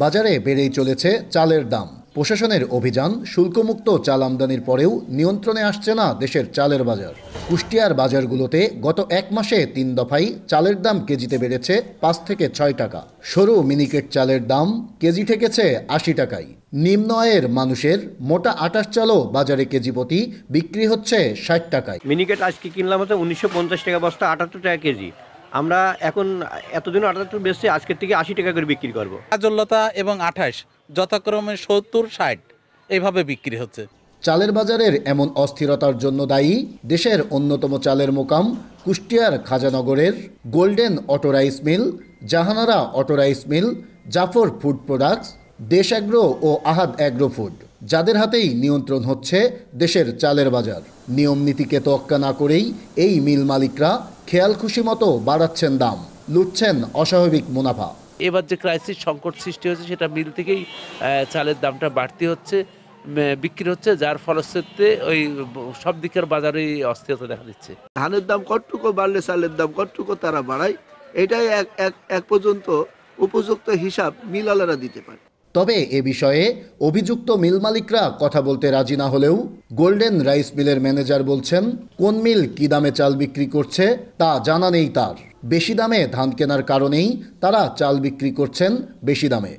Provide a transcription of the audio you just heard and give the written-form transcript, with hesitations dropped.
বাজারে বেড়েই চলেছে চালের দাম। প্রশাসনের অভিযান, শুল্কমুক্ত চাল আমদানির পরেও নিয়ন্ত্রণে আসছে না দেশের চালের বাজার। কুষ্টিয়ার বাজারগুলোতে গত এক মাসে 3 দফায় চালের দাম কেজিতে বেড়েছে 5 থেকে 6 টাকা। সরু মিনিকেট চালের দাম কেজি ঠেকেছে 80 টাকায়। নিম্ন আয়ের মানুষের মোটা আটার চালও বাজারে কেজি প্রতি বিক্রি হচ্ছে 60 টাকায়। মিনিকেট আজকে কিনলাম হচ্ছে 1950 টাকা বস্তা, 78 টাকা কেজি। আমরা এখন এতদিন 78 বেচছি, আজকের থেকে 80 টাকা করে বিক্রি করব। কাজলতা এবং 28 যথাক্রমে 70-60 এইভাবে বিক্রি হচ্ছে। চালের বাজারের এমন অস্থিরতার জন্য দায়ী দেশের অন্যতম চালের মোকাম কুষ্টিয়ার খাজানগরের golden auto rice mill, Jahanara auto rice mill, Jafar food products, Desh agro ও আহাদ অ্যাগ্রো ফুড, যাদের হাতেই নিয়ন্ত্রণ হচ্ছে দেশের চালের বাজার। নিয়ম নীতিকে তোয়াক্কা না করেই এই মিল মালিকরা খেয়াল খুশি মতো বাড়াচ্ছেন দাম, লুটছেন অস্বাভাবিক মুনাফা। এবার যে ক্রাইসিস সংকট সৃষ্টি হয়েছে সেটা মিল থেকেই চালের দামটা বাড়তি হচ্ছে, বিক্রি হচ্ছে, যার ফলশ্রুতিতে ওই সব দিকের বাজারেই অস্থিরতা দেখা দিচ্ছে। ধানের দাম কতটুকু বাড়লে চালের দাম কতটুকু তারা বাড়ায়, এটাই এক পর্যন্ত উপযুক্ত হিসাব মিলালারা দিতে পারে। তবে এ বিষয়ে অভিযুক্ত মিল মালিকরা কথা বলতে রাজি না হলেও গোল্ডেন রাইস মিলের ম্যানেজার বলছেন, কোন মিল কী দামে চাল বিক্রি করছে তা জানা নেই তার। বেশি দামে ধান কেনার কারণেই তারা চাল বিক্রি করছেন বেশি দামে।